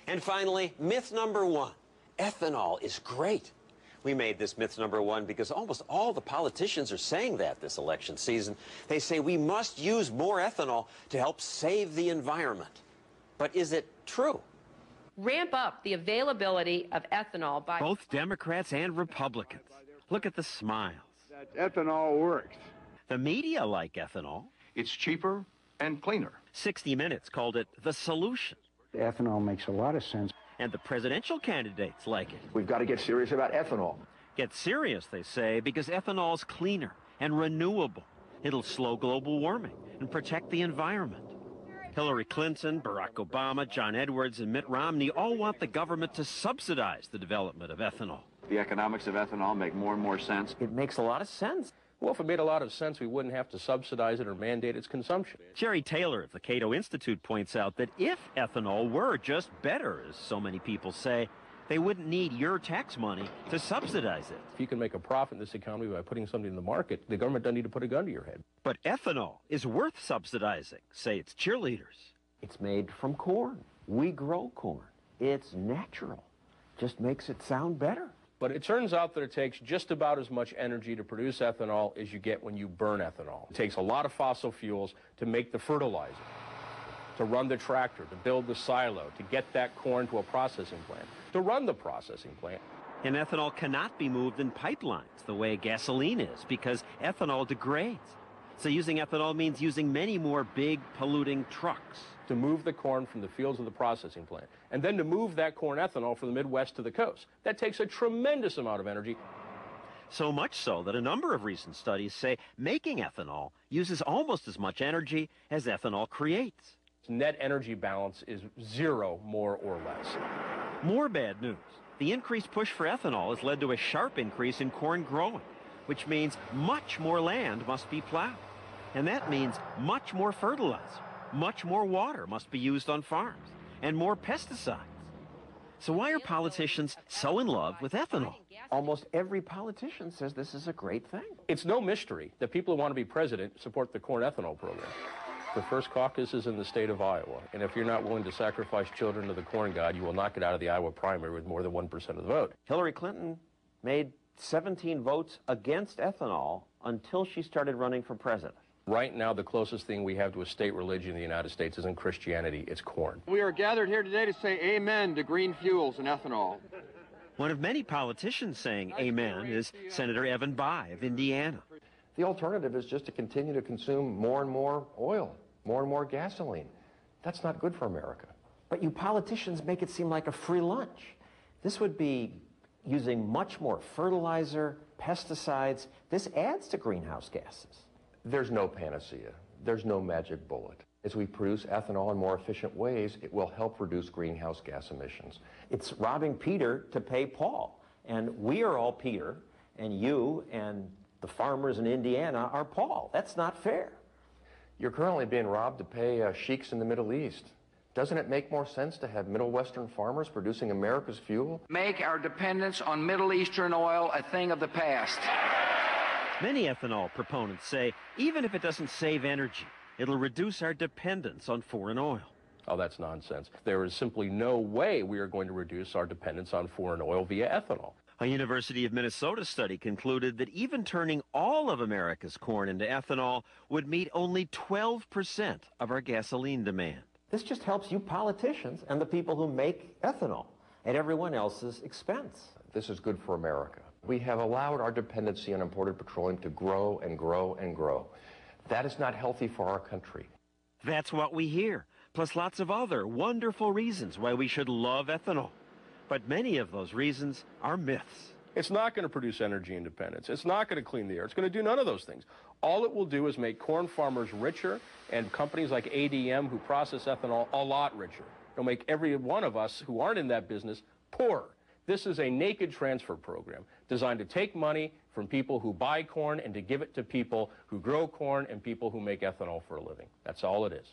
And finally, myth number one, ethanol is great. We made this myth number one because almost all the politicians are saying that this election season. They say we must use more ethanol to help save the environment. But is it true? Ramp up the availability of ethanol by... Both Democrats and Republicans. Look at the smiles. That ethanol works. The media like ethanol. It's cheaper and cleaner. 60 Minutes called it the solution. Ethanol makes a lot of sense. And the presidential candidates like it. We've got to get serious about ethanol. Get serious, they say, because ethanol's cleaner and renewable. It'll slow global warming and protect the environment. Hillary Clinton, Barack Obama, John Edwards, and Mitt Romney all want the government to subsidize the development of ethanol. The economics of ethanol make more and more sense. It makes a lot of sense. Well, if it made a lot of sense, we wouldn't have to subsidize it or mandate its consumption. Jerry Taylor of the Cato Institute points out that if ethanol were just better, as so many people say, they wouldn't need your tax money to subsidize it. If you can make a profit in this economy by putting something in the market, the government doesn't need to put a gun to your head. But ethanol is worth subsidizing, say its cheerleaders. It's made from corn. We grow corn. It's natural. Just makes it sound better. But it turns out that it takes just about as much energy to produce ethanol as you get when you burn ethanol. It takes a lot of fossil fuels to make the fertilizer, to run the tractor, to build the silo, to get that corn to a processing plant, to run the processing plant. And ethanol cannot be moved in pipelines the way gasoline is because ethanol degrades. So using ethanol means using many more big polluting trucks. To move the corn from the fields of the processing plant, and then to move that corn ethanol from the Midwest to the coast. That takes a tremendous amount of energy. So much so that a number of recent studies say making ethanol uses almost as much energy as ethanol creates. Net energy balance is zero, more or less. More bad news. The increased push for ethanol has led to a sharp increase in corn growing, which means much more land must be plowed. And that means much more fertilizer. Much more water must be used on farms, and more pesticides. So why are politicians so in love with ethanol? Almost every politician says this is a great thing. It's no mystery that people who want to be president support the corn ethanol program. The first caucus is in the state of Iowa, and if you're not willing to sacrifice children to the corn god, you will not get out of the Iowa primary with more than 1% of the vote. Hillary Clinton made 17 votes against ethanol until she started running for president. Right now, the closest thing we have to a state religion in the United States isn't Christianity, it's corn. We are gathered here today to say amen to green fuels and ethanol. One of many politicians saying amen is Senator Evan Bayh of Indiana. The alternative is just to continue to consume more and more oil, more and more gasoline. That's not good for America. But you politicians make it seem like a free lunch. This would be using much more fertilizer, pesticides. This adds to greenhouse gases. There's no panacea. There's no magic bullet. As we produce ethanol in more efficient ways, it will help reduce greenhouse gas emissions. It's robbing Peter to pay Paul. And we are all Peter, and you and the farmers in Indiana are Paul. That's not fair. You're currently being robbed to pay sheiks in the Middle East. Doesn't it make more sense to have Middle Western farmers producing America's fuel? Make our dependence on Middle Eastern oil a thing of the past. Many ethanol proponents say even if it doesn't save energy, it'll reduce our dependence on foreign oil. Oh, that's nonsense. There is simply no way we are going to reduce our dependence on foreign oil via ethanol. A University of Minnesota study concluded that even turning all of America's corn into ethanol would meet only 12% of our gasoline demand. This just helps you politicians and the people who make ethanol at everyone else's expense. This is good for America. We have allowed our dependency on imported petroleum to grow and grow and grow. That is not healthy for our country. That's what we hear, plus lots of other wonderful reasons why we should love ethanol. But many of those reasons are myths. It's not going to produce energy independence. It's not going to clean the air. It's going to do none of those things. All it will do is make corn farmers richer and companies like ADM who process ethanol a lot richer. It'll make every one of us who aren't in that business poorer. This is a naked transfer program designed to take money from people who buy corn and to give it to people who grow corn and people who make ethanol for a living. That's all it is.